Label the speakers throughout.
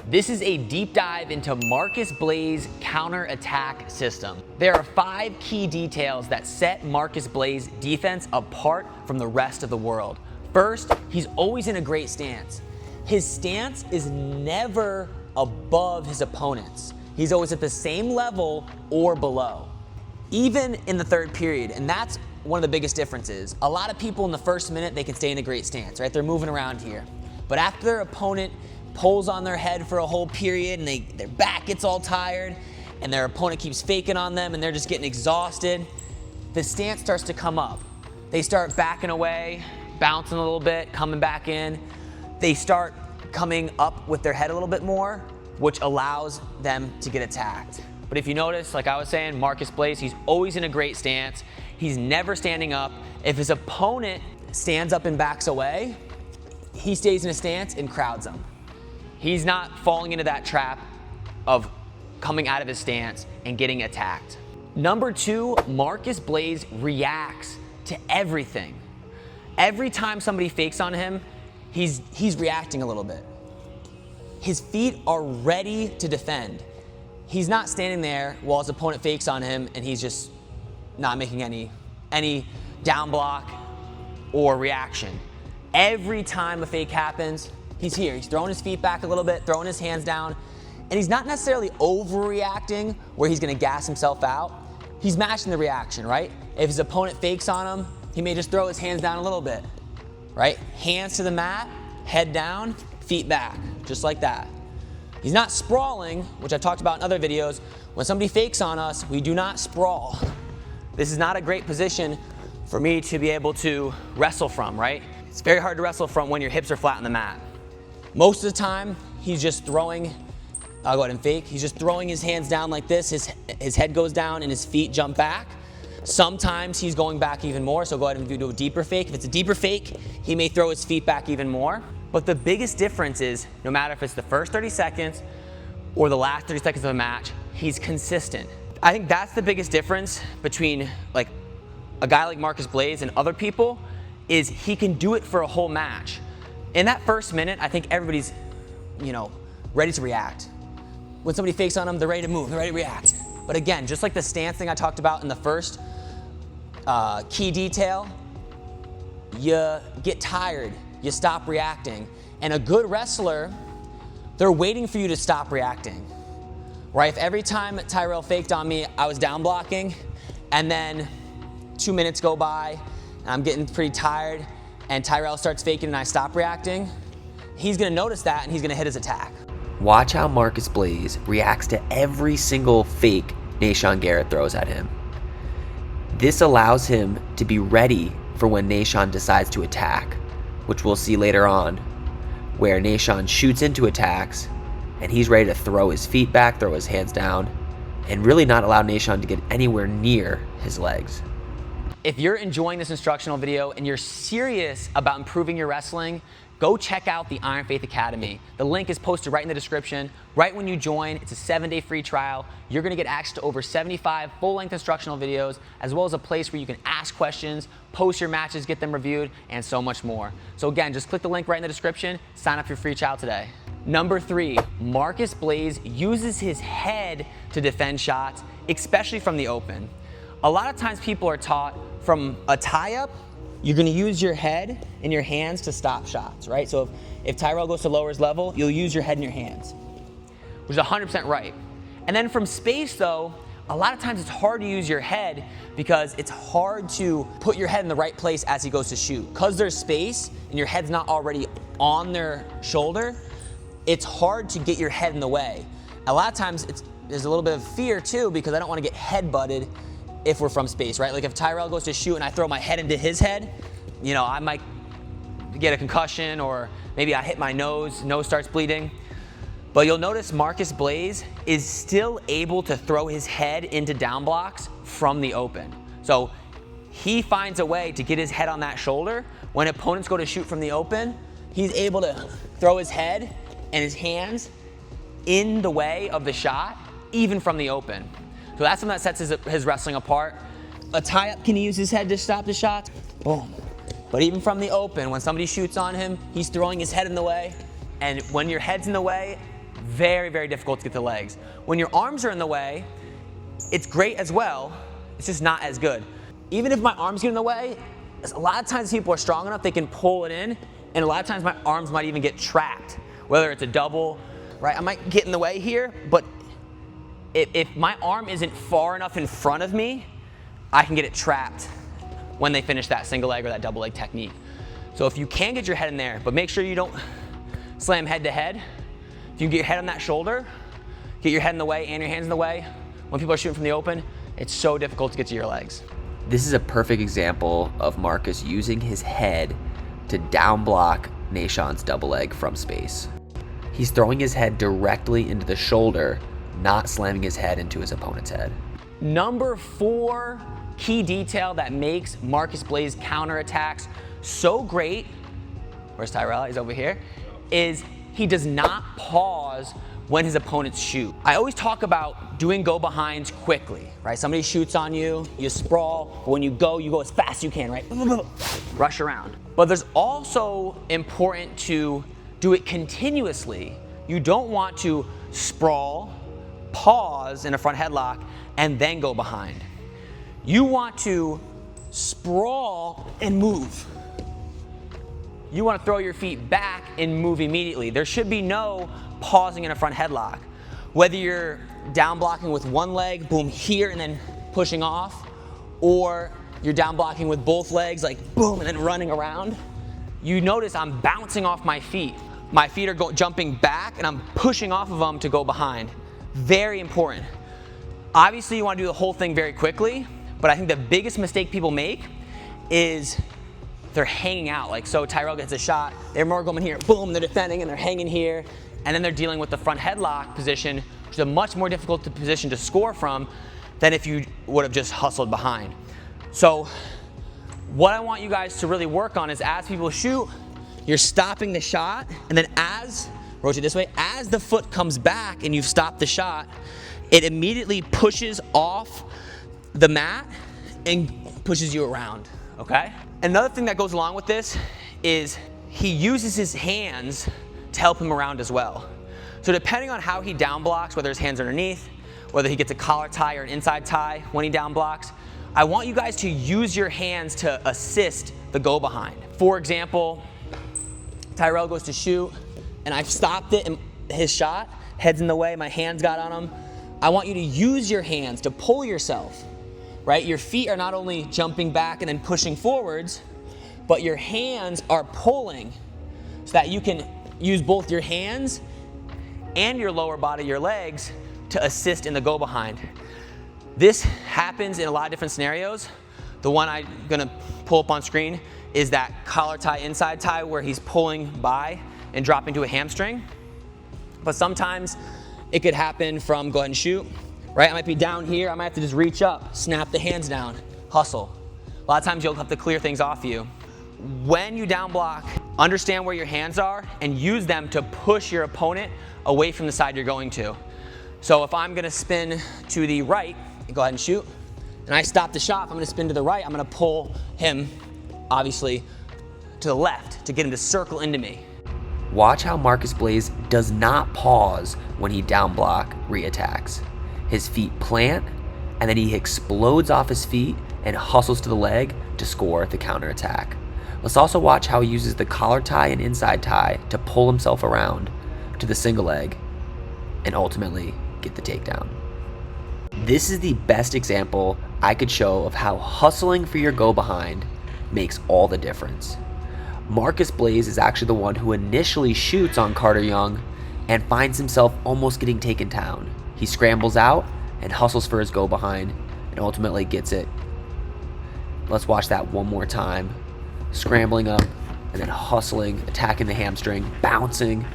Speaker 1: This is a deep dive into Marcus Blaze counter-attack system. There are 5 key details that set Marcus Blaze defense apart from the rest of the world. First, he's always in a great stance. His stance is never above his opponents. He's always at the same level or below, even in the third period, and that's one of the biggest differences. A lot of people in the first minute, they can stay in a great stance, right? They're moving around here. But after their opponent pulls on their head for a whole period and their back gets all tired and their opponent keeps faking on them and they're just getting exhausted, the stance starts to come up. They start backing away, bouncing a little bit, coming back in. They start coming up with their head a little bit more, which allows them to get attacked. But if you notice, like I was saying, Marcus Blaze, he's always in a great stance. He's never standing up. If his opponent stands up and backs away, he stays in a stance and crowds them. He's not falling into that trap of coming out of his stance and getting attacked. Number 2, Marcus Blaze reacts to everything. Every time somebody fakes on him, he's reacting a little bit. His feet are ready to defend. He's not standing there while his opponent fakes on him and he's just not making any down block or reaction. Every time a fake happens, he's here. He's throwing his feet back a little bit, throwing his hands down, and he's not necessarily overreacting where he's gonna gas himself out. He's matching the reaction, right? If his opponent fakes on him, he may just throw his hands down a little bit, right? Hands to the mat, head down, feet back, just like that. He's not sprawling, which I talked about in other videos. When somebody fakes on us, we do not sprawl. This is not a great position for me to be able to wrestle from, right? It's very hard to wrestle from when your hips are flat on the mat. Most of the time, he's just throwing, I'll go ahead and fake, he's just throwing his hands down like this, his head goes down and his feet jump back. Sometimes he's going back even more, so go ahead and do a deeper fake. If it's a deeper fake, he may throw his feet back even more. But the biggest difference is, no matter if it's the first 30 seconds or the last 30 seconds of a match, he's consistent. I think that's the biggest difference between like a guy like Marcus Blaze and other people, is he can do it for a whole match. In that first minute, I think everybody's, ready to react. When somebody fakes on them, they're ready to move, they're ready to react. But again, just like the stance thing I talked about in the first key detail, you get tired, you stop reacting. And a good wrestler, they're waiting for you to stop reacting, right? If every time Tyrell faked on me, I was down blocking, and then 2 minutes go by, and I'm getting pretty tired, and Tyrell starts faking and I stop reacting, he's gonna notice that and he's gonna hit his attack.
Speaker 2: Watch how Marcus Blaze reacts to every single fake Nahshon Garrett throws at him. This allows him to be ready for when Nahshon decides to attack, which we'll see later on, where Nahshon shoots into attacks and he's ready to throw his feet back, throw his hands down, and really not allow Nahshon to get anywhere near his legs.
Speaker 1: If you're enjoying this instructional video and you're serious about improving your wrestling, go check out the Iron Faith Academy. The link is posted right in the description. Right when you join, it's a 7-day free trial. You're gonna get access to over 75 full-length instructional videos, as well as a place where you can ask questions, post your matches, get them reviewed, and so much more. So again, just click the link right in the description, sign up for your free trial today. Number 3, Marcus Blaze uses his head to defend shots, especially from the open. A lot of times people are taught from a tie-up, you're gonna use your head and your hands to stop shots, right? So if Tyrell goes to lower his level, you'll use your head and your hands, which is 100% right. And then from space though, a lot of times it's hard to use your head because it's hard to put your head in the right place as he goes to shoot. Because there's space and your head's not already on their shoulder, it's hard to get your head in the way. A lot of times there's a little bit of fear too, because I don't wanna get head butted if we're from space, right? Like if Tyrell goes to shoot and I throw my head into his head, I might get a concussion, or maybe I hit my nose starts bleeding. But you'll notice Marcus Blaze is still able to throw his head into down blocks from the open. So he finds a way to get his head on that shoulder. When opponents go to shoot from the open, he's able to throw his head and his hands in the way of the shot, even from the open. So that's something that sets his wrestling apart. A tie-up, can he use his head to stop the shot? Boom. But even from the open, when somebody shoots on him, he's throwing his head in the way. And when your head's in the way, Very, very difficult to get the legs. When your arms are in the way, it's great as well, it's just not as good. Even if my arms get in the way, a lot of times people are strong enough they can pull it in, and a lot of times my arms might even get trapped, whether it's a double, right? I might get in the way here, but if my arm isn't far enough in front of me, I can get it trapped when they finish that single leg or that double leg technique. So if you can get your head in there, but make sure you don't slam head to head. If you get your head on that shoulder, get your head in the way and your hands in the way, when people are shooting from the open, it's so difficult to get to your legs.
Speaker 2: This is a perfect example of Marcus using his head to down block Nahshon's double leg from space. He's throwing his head directly into the shoulder, not slamming his head into his opponent's head.
Speaker 1: Number 4 key detail that makes Marcus Blaze counterattacks so great, where's Tyrell? He's over here, is he does not pause when his opponents shoot. I always talk about doing go behinds quickly, right? Somebody shoots on you, you sprawl, but when you go as fast as you can, right? Rush around. But there's also important to do it continuously. You don't want to sprawl, pause in a front headlock, and then go behind. You want to sprawl and move. You want to throw your feet back and move immediately. There should be no pausing in a front headlock. Whether you're down blocking with one leg, boom, here, and then pushing off, or you're down blocking with both legs, like boom, and then running around. You notice I'm bouncing off my feet. My feet are jumping back, and I'm pushing off of them to go behind. Very important. Obviously, you want to do the whole thing very quickly, but I think the biggest mistake people make is they're hanging out. Like, so Tyrell gets a shot, they're more going here, boom, they're defending, and they're hanging here, and then they're dealing with the front headlock position, which is a much more difficult position to score from than if you would have just hustled behind. So what I want you guys to really work on is as people shoot, you're stopping the shot, and then rotate this way, as the foot comes back and you've stopped the shot, it immediately pushes off the mat and pushes you around, okay? Another thing that goes along with this is he uses his hands to help him around as well. So depending on how he down blocks, whether his hands are underneath, whether he gets a collar tie or an inside tie when he down blocks, I want you guys to use your hands to assist the go behind. For example, Tyrell goes to shoot, and I've stopped it in his shot, head's in the way, my hands got on him. I want you to use your hands to pull yourself, right? Your feet are not only jumping back and then pushing forwards, but your hands are pulling so that you can use both your hands and your lower body, your legs, to assist in the go behind. This happens in a lot of different scenarios. The one I'm gonna pull up on screen is that collar tie, inside tie, where he's pulling by and dropping to a hamstring. But sometimes it could happen from go ahead and shoot, right? I might be down here, I might have to just reach up, snap the hands down, hustle. A lot of times you'll have to clear things off you. When you down block, understand where your hands are and use them to push your opponent away from the side you're going to. So if I'm gonna spin to the right, go ahead and shoot, and I stop the shot, if I'm gonna spin to the right, I'm gonna pull him, obviously, to the left to get him to circle into me.
Speaker 2: Watch how Marcus Blaze does not pause when he down block reattacks. His feet plant, and then he explodes off his feet and hustles to the leg to score the counterattack. Let's also watch how he uses the collar tie and inside tie to pull himself around to the single leg and ultimately get the takedown. This is the best example I could show of how hustling for your go behind makes all the difference. Marcus Blaze is actually the one who initially shoots on Carter Young and finds himself almost getting taken down. He scrambles out and hustles for his go behind and ultimately gets it. Let's watch that one more time. Scrambling up and then hustling, attacking the hamstring, bouncing,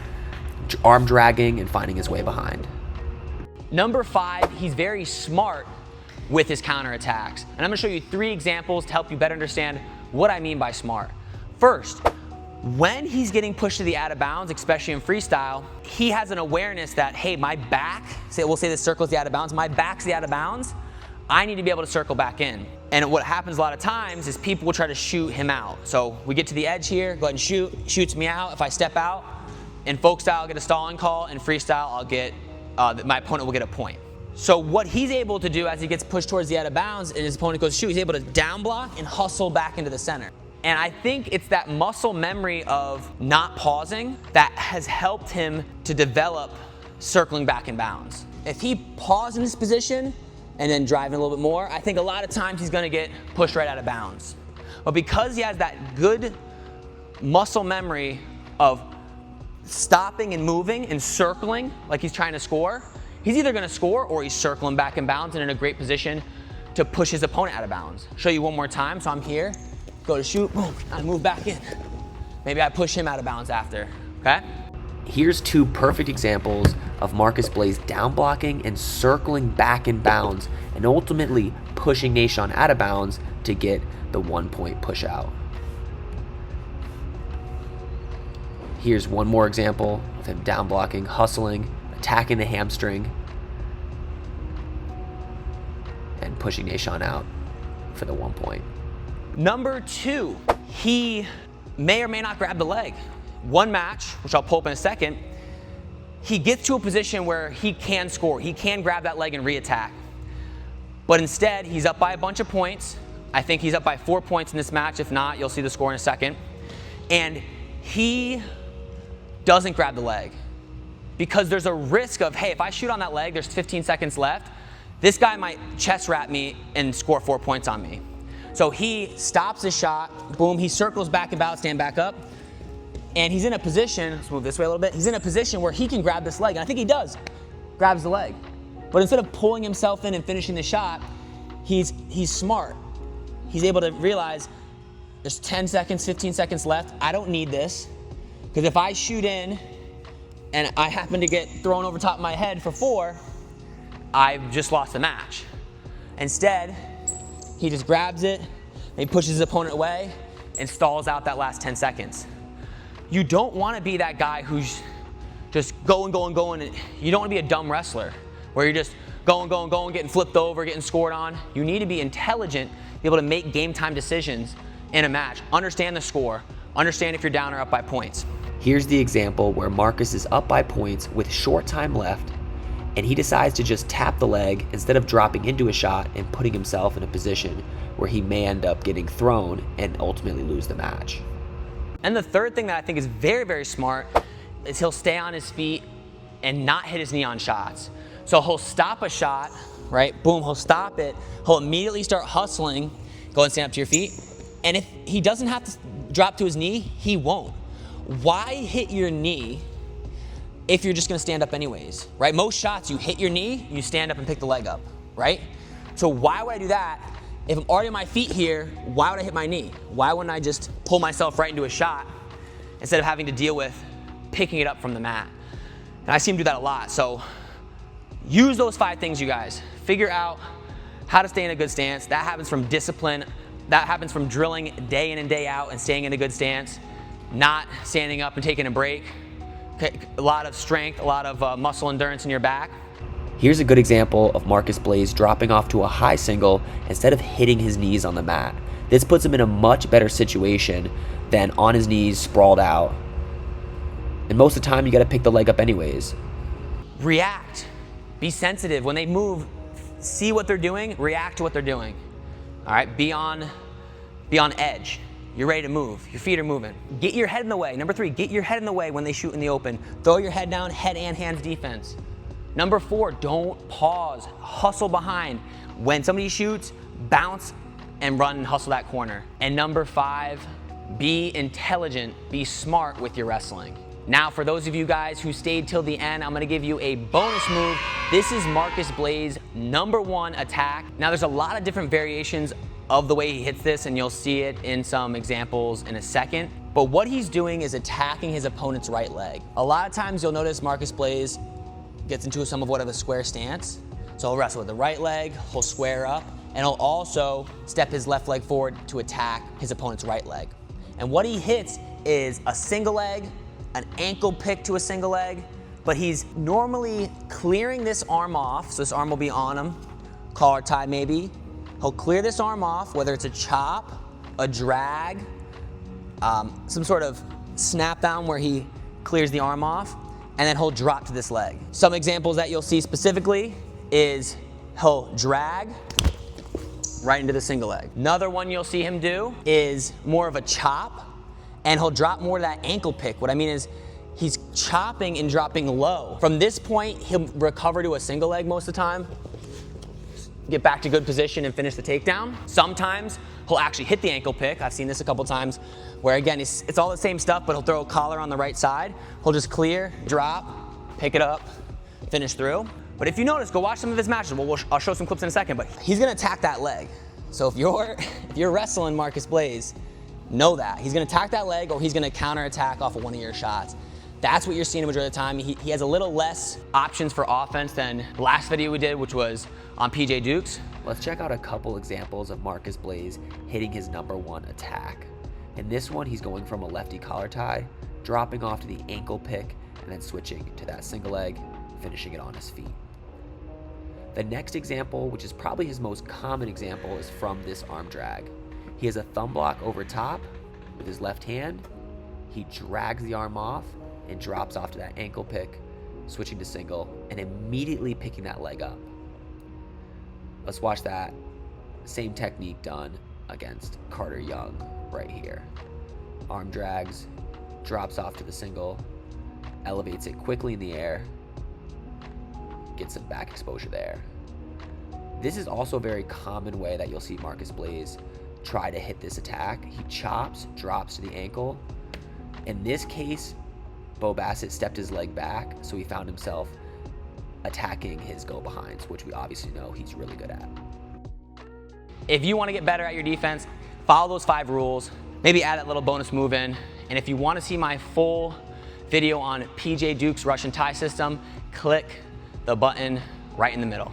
Speaker 2: arm dragging, and finding his way behind.
Speaker 1: Number 5, he's very smart with his counterattacks. And I'm gonna show you 3 examples to help you better understand what I mean by smart. First, when he's getting pushed to the out of bounds, especially in freestyle, he has an awareness that, hey, my back, we'll say this circle's the out of bounds, my back's the out of bounds, I need to be able to circle back in. And what happens a lot of times is people will try to shoot him out. So we get to the edge here, go ahead and shoot, shoots me out. If I step out, In folk style, I'll get a stalling call. In freestyle, I'll get, my opponent will get a point. So what he's able to do as he gets pushed towards the out of bounds and his opponent goes to shoot, he's able to down block and hustle back into the center. And I think it's that muscle memory of not pausing that has helped him to develop circling back in bounds. If he paused in this position and then driving a little bit more, I think a lot of times he's gonna get pushed right out of bounds. But because he has that good muscle memory of stopping and moving and circling like he's trying to score, he's either gonna score or he's circling back in bounds and in a great position to push his opponent out of bounds. Show you one more time. So I'm here, go to shoot, boom, I move back in. Maybe I push him out of bounds after, okay?
Speaker 2: Here's two perfect examples of Marcus Blaze down blocking and circling back in bounds and ultimately pushing Nahshon out of bounds to get the 1 point push out. Here's one more example of him down blocking, hustling, attacking the hamstring, and pushing Nahshon out for the 1 point.
Speaker 1: Number 2, he may or may not grab the leg. One match, which I'll pull up in a second, he gets to a position where he can score. He can grab that leg and re-attack. But instead, he's up by a bunch of points. I think he's up by 4 points in this match. If not, you'll see the score in a second. And he doesn't grab the leg because there's a risk of, hey, if I shoot on that leg, there's 15 seconds left. This guy might chest wrap me and score 4 points on me. So he stops his shot, boom, he circles back about, stand back up. And he's in a position, let's move this way a little bit, he's in a position where he can grab this leg, and I think he does, grabs the leg. But instead of pulling himself in and finishing the shot, he's smart. He's able to realize there's 10 seconds, 15 seconds left, I don't need this, because if I shoot in and I happen to get thrown over top of my head for 4, I've just lost the match. Instead, he just grabs it, and he pushes his opponent away and stalls out that last 10 seconds. You don't want to be that guy who's just going. You don't want to be a dumb wrestler where you're just going, getting flipped over, getting scored on. You need to be intelligent, be able to make game time decisions in a match. Understand the score. Understand if you're down or up by points.
Speaker 2: Here's the example where Marcus is up by points with short time left, and he decides to just tap the leg instead of dropping into a shot and putting himself in a position where he may end up getting thrown and ultimately lose the match.
Speaker 1: And the third thing that I think is very, very smart is he'll stay on his feet and not hit his knee on shots. So he'll stop a shot, right? Boom, he'll stop it. He'll immediately start hustling. Go and stand up to your feet. And if he doesn't have to drop to his knee, he won't. Why hit your knee if you're just gonna stand up anyways, right? Most shots, you hit your knee, you stand up and pick the leg up, right? So why would I do that? If I'm already on my feet here, why would I hit my knee? Why wouldn't I just pull myself right into a shot instead of having to deal with picking it up from the mat? And I see him do that a lot. So use those 5 things, you guys. Figure out how to stay in a good stance. That happens from discipline. That happens from drilling day in and day out and staying in a good stance, not standing up and taking a break. Okay, a lot of strength, a lot of muscle endurance in your back.
Speaker 2: Here's a good example of Marcus Blaze dropping off to a high single instead of hitting his knees on the mat. This puts him in a much better situation than on his knees, sprawled out. And most of the time, you gotta pick the leg up anyways.
Speaker 1: React. Be sensitive. When they move, see what they're doing, react to what they're doing. All right, be on edge. You're ready to move. Your feet are moving. Get your head in the way. Number 3, get your head in the way when they shoot in the open. Throw your head down, head and hands defense. Number 4, don't pause. Hustle behind. When somebody shoots, bounce and run and hustle that corner. And number 5, be intelligent, be smart with your wrestling. Now, for those of you guys who stayed till the end, I'm gonna give you a bonus move. This is Marcus Blaze's #1 attack. Now, there's a lot of different variations of the way he hits this, and you'll see it in some examples in a second. But what he's doing is attacking his opponent's right leg. A lot of times you'll notice Marcus Blaze gets into somewhat of a square stance. So he'll wrestle with the right leg, he'll square up, and he'll also step his left leg forward to attack his opponent's right leg. And what he hits is a single leg, an ankle pick to a single leg, but he's normally clearing this arm off, so this arm will be on him, collar tie maybe. He'll clear this arm off, whether it's a chop, a drag, some sort of snap down where he clears the arm off, and then he'll drop to this leg. Some examples that you'll see specifically is he'll drag right into the single leg. Another one you'll see him do is more of a chop, and he'll drop more to that ankle pick. What I mean is he's chopping and dropping low. From this point, he'll recover to a single leg most of the time, get back to good position and finish the takedown. Sometimes he'll actually hit the ankle pick. I've seen this a couple times where, again, it's all the same stuff, but he'll throw a collar on the right side. He'll just clear, drop, pick it up, finish through. But if you notice, go watch some of his matches. I'll show some clips in a second, but he's gonna attack that leg. So if you're wrestling Marcus Blaze, know that. He's gonna attack that leg, or he's gonna counterattack off of one of your shots. That's what you're seeing the majority of the time. He has a little less options for offense than the last video we did, which was on PJ Dukes.
Speaker 2: Let's check out a couple examples of Marcus Blaze hitting his #1 attack. In this one, he's going from a lefty collar tie, dropping off to the ankle pick, and then switching to that single leg, finishing it on his feet. The next example, which is probably his most common example, is from this arm drag. He has a thumb block over top with his left hand. He drags the arm off and drops off to that ankle pick, switching to single, and immediately picking that leg up. Let's watch that same technique done against Carter Young right here. Arm drags, drops off to the single, elevates it quickly in the air, gets some back exposure there. This is also a very common way that you'll see Marcus Blaze try to hit this attack. He chops, drops to the ankle. In this case, Bo Bassett stepped his leg back, so he found himself attacking his go-behinds, which we obviously know he's really good at.
Speaker 1: If you want to get better at your defense, follow those 5 rules, maybe add that little bonus move in. And if you want to see my full video on PJ Dukes Russian tie system, click the button right in the middle.